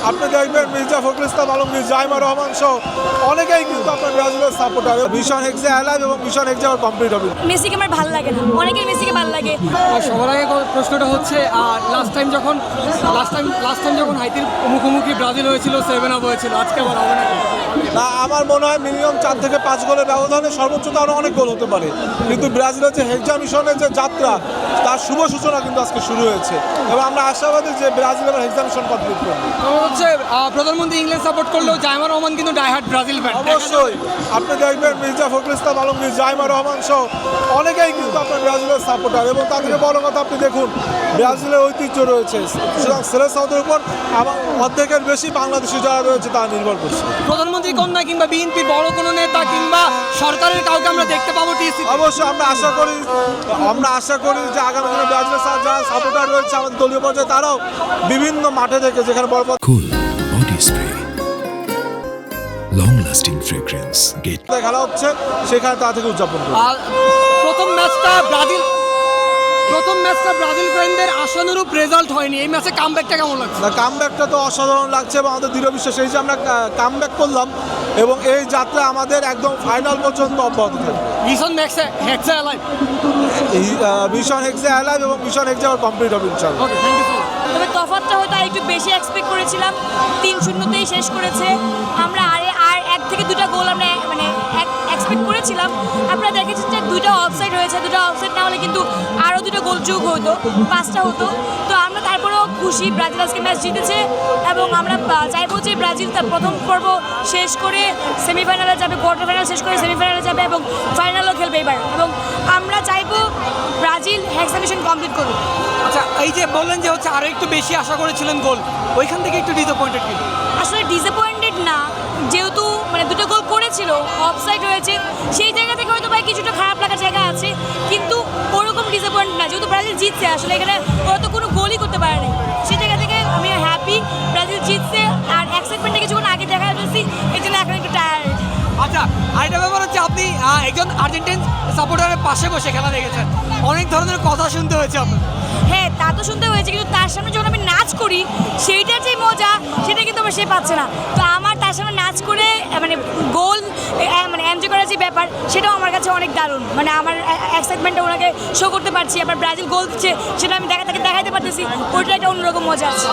আপনি দেখবেন মির্জা ফখরুল ইসলাম আলমগীর, জাইমা রহমান সহ অনেকেই কিন্তু আপনার ব্রাজিলের সাপোর্টার। মিশন হেক্সে অ্যালাইভ এবং মিশন হেক্সে আবার কমপ্লিট হবে। মেসিকে আমার ভালো লাগে না, অনেকের মেসিকে ভালো লাগে। সবার আগে প্রশ্নটা হচ্ছে লাস্ট টাইম যখন হাইতির মুখোমুখি ব্রাজিল হয়েছিল 7-up হয়েছিল, আজকে আবার হবে নাকি? না, আমার মনে হয় মিনিমাম 4 থেকে 5 গোলের ব্যবধানে সর্বোচ্চ তো আরও অনেক গোল হতে পারে, কিন্তু ব্রাজিলের যে হেক্সা মিশনের যে যাত্রা তার শুভ সূচনা কিন্তু আজকে শুরু হয়েছে এবং আমরা আশাবাদী যে ব্রাজিল এবার হেক্সা মিশন কমপ্লিট করবে। হচ্ছে প্রধানমন্ত্রী ইংল্যান্ড সাপোর্ট করলেও জাইমা রহমান কিন্তু ডাইহার্ড ব্রাজিল ফ্যান। অবশ্যই আপনি দেখবেন মির্জা ফখরুল ইসলাম আলমগীর, জাইমা রহমান সহ অনেকেই কিন্তু আপনার ব্রাজিলের সাপোর্টার এবং তার থেকে বড় কথা আপনি দেখুন ব্রাজিলের ঐতিহ্য রয়েছে, সুতরাং সিলেকশনের উপর আমার অর্ধেকের বেশি বাংলাদেশি যারা রয়েছে তা নির্ভর করছে। প্রধানমন্ত্রী কন্যা কিংবা বিএনপির বড় কোনো নেতা কিংবা সরকারের কাউকে আমরা দেখতে পাবো টিএসসি? অবশ্যই আমরা আশা করি যে আগামী দিনে ব্রাজিলের যারা সাপোর্টার রয়েছে আমাদের দলীয় পর্যায়ে তারাও বিভিন্ন মাঠে থেকে যেখানে বড় Cool body spray. Long lasting fragrance. Get খেলা হচ্ছে সেখানে তা থেকে উদযাপন করবে। প্রথম ম্যাচটা ব্রাজিল ফ্যানদের আশানুরূপ রেজাল্ট হয়নি, এই ম্যাচে কামব্যাকটা কেমন লাগছে? কামব্যাকটা তো অসাধারণ লাগছে এবং আমাদের দৃঢ় বিশ্বাস এই যে আমরা কামব্যাক করলাম এবং এই যাত্রা আমাদের একদম ফাইনাল পর্যন্ত অব্যাহত থাকবে। মিশন হেক্সা অ্যালাইভ। এই মিশন হেক্সে অ্যালাইভ এবং মিশন হেক্সে আবার কমপ্লিট হবে ইনশাআল্লাহ। ওকে, থ্যাংক ইউ সো মাচ। তবে তফাৎটা হয়তো আর একটু বেশি এক্সপেক্ট করেছিলাম, 3-0তেই শেষ করেছে। আমরা আর 1 থেকে 2টা গোল আমরা মানে এক্সপেক্ট করেছিলাম। আপনারা দেখেছেন যে 2টা অফসাইড হয়েছে, 2টা অফসাইড না হলে কিন্তু আরও 2টা গোল যোগ হতো, 5টা হতো। তো আমরা তারপরেও খুশি ব্রাজিল আজকে ম্যাচ জিতেছে এবং আমরা চাইবো যে ব্রাজিল তার প্রথম পর্ব শেষ করে সেমিফাইনালে যাবে, কোয়ার্টার ফাইনাল শেষ করে সেমিফাইনালে যাবে এবং ফাইনালও খেলবে এবার, এবং আমরা চাইবো ব্রাজিল হেক্সা মিশন কমপ্লিট করবে। আচ্ছা, এই যে বললেন যে হচ্ছে আরো একটু বেশি আশা করেছিলেন গোল, ওইখান থেকে একটু ডিসঅ্যাপয়েন্টেড কিন্তু? আসলে ডিসঅ্যাপয়েন্টেড না, যেহেতু মানে 2টা গোল করেছিল, অফসাইড হয়েছে, সেই জায়গা থেকে হয়তো ভাই কিছুটা খারাপ লাগার জায়গা আছে, কিন্তু ওরকম ডিসঅ্যাপয়েন্ট না, যেহেতু ব্রাজিল জিতছে। আসলে এখানে ওরা তো কোনো গোলই করতে পারে না, সেই জায়গা থেকে আমি হ্যাপি ব্রাজিল জিতছে। আর এক্সাইটমেন্টটা কিছুক্ষণ আগে দেখা যাচ্ছি, এই জন্য এখন একটু টায়ার্ড। আচ্ছা, আরেকটা ব্যাপার হচ্ছে আপনি একজন আর্জেন্টিন সাপোর্টারের পাশে বসে খেলা দেখেছেন, অনেক ধরনের কথা শুনতে হয়েছে আপনার। হ্যাঁ, তা তো শুনতে হয়েছে, কিন্তু তার সামনে যখন আমি নাচ করি সেইটার যে মজা সেটা কিন্তু আমার সে পাচ্ছে না। তো আমার তার সামনে নাচ করে মানে গোল মানে এনজয় করার যে ব্যাপার সেটাও আমার কাছে অনেক দারুণ, মানে আমার এক্সাইটমেন্টটা ওনাকে শো করতে পারছি, আবার ব্রাজিল গোল দিচ্ছে সেটা আমি দেখাতে পারতেছি, ওইটা একটা অন্যরকম মজা আছে।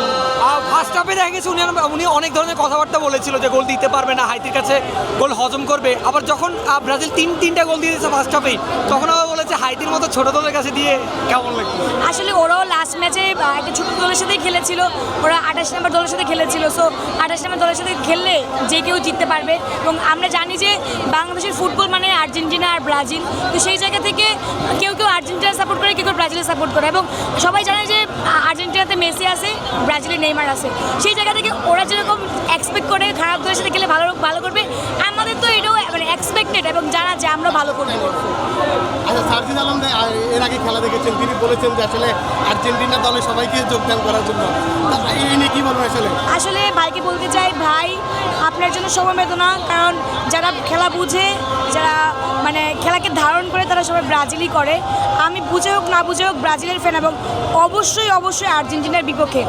ফার্স্ট হাফে দেখা গেছে উনি অনেক ধরনের কথাবার্তা বলেছিল যে গোল দিতে পারবে না, হাইতির কাছে গোল হজম করবে। আবার যখন ব্রাজিল তিনটা গোল দিয়ে দিয়েছে ফার্স্ট হাফেই, তখন আবার বলেছে হাইতির মতো ছোট দলের কাছে দিয়ে কেমন লাগে? আসলে ওরাও লাস্ট ম্যাচে একটা ছোটো দলের সাথেই খেলেছিল, ওরা 28 নম্বর দলের সাথে খেলেছিল। সো 28 নম্বর দলের সাথে খেললে যে কেউ জিততে পারবে, এবং আমরা জানি যে বাংলাদেশের ফুটবল মানে আর্জেন্টিনা আর ব্রাজিল। তো সেই জায়গা থেকে কেউ আর্জেন্টিনা সাপোর্ট করে, কেউ ব্রাজিলের সাপোর্ট করে, এবং সবাই জানে যে আর্জেন্টিনাতে মেসি আছে, ব্রাজিলে নেইমার আছে। সেই জায়গা থেকে ওরা যেরকম এক্সপেক্ট করে খারাপ দলের সাথে খেলে ভালো করবে, আমাদের তো এটাও মানে এক্সপেক্টেড এবং জানা যে আমরা ভালো করবো। আচ্ছা, সার্জিদ আলম এর আগে খেলা দেখেছেন, তিনি বলেছেন যে আসলে আর্জেন্টিনা দলে সবাইকে যোগদান করার জন্য, এই নিয়ে কী বলবেন? আসলে ভাইকে বলতে চাই, ভাই আপনার জন্য সমবেদনা, কারণ যারা খেলা বুঝে, যারা মানে খেলাকে ধারণ করে, তারা সবাই ব্রাজিলই করে। আমি বুঝে হোক না বুঝে হোক ব্রাজিলের ফ্যান, এবং অবশ্যই আর্জেন্টিনার বিপক্ষে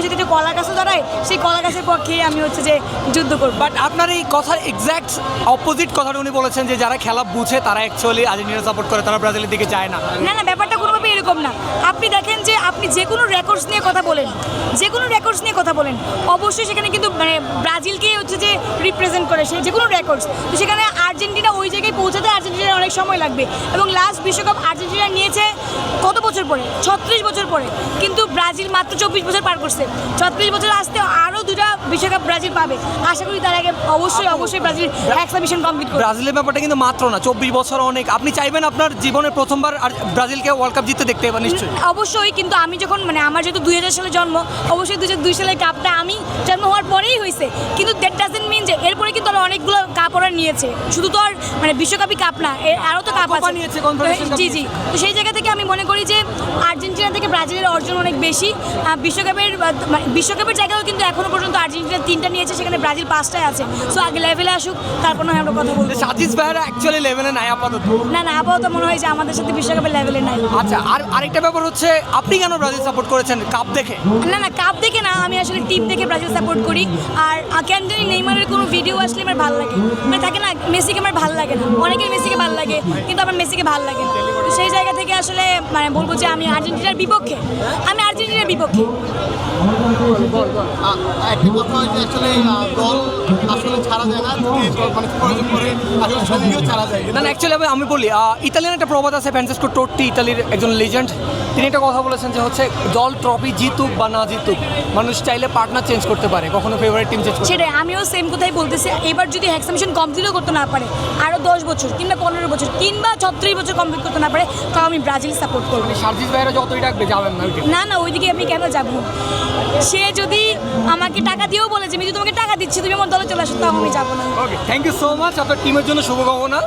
যদি একটু কলা গাছও দাঁড়ায়, সেই কলা গাছের পক্ষেই আমি হচ্ছে যে যুদ্ধ করব। বাট আপনার এই কথার এক্স্যাক্ট অপোজিট কথাটা উনি বলেছেন যে যারা খেলা বুঝে তারা অ্যাকচুয়ালি আর্জেন্টিনা সাপোর্ট করে, তারা ব্রাজিলের দিকে যায় না। না, ব্যাপারটা কোনোভাবে এরকম না। আপনি দেখেন যে আপনি যে কোনো রেকর্ডস নিয়ে কথা বলেন, অবশ্যই সেখানে কিন্তু মানে ব্রাজিলকে হচ্ছে যে রিপ্রেজেন্ট করে সে যে কোনো রেকর্ডস। তো সেখানে আর্জেন্টিনা ওই জায়গায় পৌঁছাতে আর্জেন্টিনার অনেক সময় লাগবে, এবং লাস্ট বিশ্বকাপ আর্জেন্টিনা নিয়েছে কত বছর পরে? 36 বছর পরে, কিন্তু ব্রাজিল মাত্র 24 বছর পার করছে। 36 বছর আসতে আরও 2টা বিশ্বকাপ ব্রাজিল পাবে। আশা করি তার আগে অবশ্যই ব্রাজিল হেক্সা মিশন কমপ্লিট করবে। ব্রাজিলের ব্যাপারটা কিন্তু মাত্র না, 24 বছর অনেক। আপনি চাইবেন আপনার জীবনের প্রথমবার ব্রাজিলকে ওয়ার্ল্ড কাপ জিততে দেখতে পাবেন নিশ্চয়ই? অবশ্যই, কিন্তু আমি যখন মানে আমার যেহেতু 2000 সালে জন্ম, অবশ্যই 2002 সালের কাপটা আমি জন্ম হওয়ার পরে পরেই হয়েছে, কিন্তু দ্যাট ডাজেন্ট মিন যে এরপরে কিন্তু আরো অনেকগুলো কাপ ওরা নিয়েছে, শুধু তো আর মানে বিশ্বকাপই কাপ না, আরও তো কাপ কোপা আছে। নিয়েছে, কনফেডারেশন কাপ জি জি, তো সেই জায়গা থেকে আমি মনে করি যে আর্জেন্টিনা থেকে ব্রাজিলের অর্জন অনেক বেশি। বিশ্বকাপের জায়গাও কিন্তু এখনো পর্যন্ত আর্জেন্টিনা 3টা নিয়েছে, সেখানে ব্রাজিল 5টায় আছে। সো আগে লেভেলে আসুক, তারপর নয় আমরা কথা বলবো। সাজিদ ভাইরা অ্যাকচুয়ালি লেভেলে নাই আপাতত। না না, আপাতত মনে হয় যে আমাদের সাথে বিশ্বকাপের লেভেলে নাই। আচ্ছা, আর আরেকটা ব্যাপার হচ্ছে আপনি কেন ব্রাজিল সাপোর্ট করেছেন কাপ দেখে? না না, কাপ দেখে না, আমি আসলে টিম দেখে ব্রাজিল সাপোর্ট করি। আর কেন জানি নেইমারের কোনো ভিডিও আসলে আমার ভালো লাগে, মানে থাকে না মেসিকে আমার ভালো লাগে না, অনেকের মেসিকে ভালো লাগে কিন্তু আমার মেসিকে ভালো লাগে না। তো সেই জায়গা থেকে আসলে মানে বলবো যে আমি আর্জেন্টিনার বিপক্ষে, আমি আর্জেন্টিনার বিপক্ষে। একটি কথা হয় যে আসলে দল আসলে ছাড়া যায় না, যদি মানে প্রয়োজন করে আসলে সঙ্গীও ছাড়া যায়। না না, অ্যাকচুয়ালি আমি বলি ইতালিয়ান একটা প্রবাদ আছে, ফ্রান্সিসকো টোট্টি, ইতালির একজন লেজেন্ড, তিনি একটা কথা বলেছেন যে হচ্ছে দল ট্রফি জিতুক বা না জিতুক, মানুষ চাইলে পার্টনার চেঞ্জ করতে পারে, কখনো ফেভারিট টিম চেঞ্জ করতে সেটাই আমিও সেম কথাই বলতেছি। এবার যদি ভ্যাকসিনেশন কমপ্লিটও করতে না পারে, আরও 10 বছর কিংবা 15 বছর কিংবা 36 বছর কমপ্লিট করতে না পারে, তাও আমি ব্রাজিল সাপোর্ট করবো। সার্জিস ভাইরা যতই ডাকবে যাবেন না ওইটা। না না, ওইদিকে আমি কেন যাব? সে যদি আমাকে টাকা দিয়েও বলে যে আমি যদি তোমাকে টাকা দিচ্ছি তুমি আমার দলে চলে আসো, তাও আমি যাবো না। ওকে, থ্যাংক ইউ সো মাচ, আপনার টিমের জন্য শুভকামনা।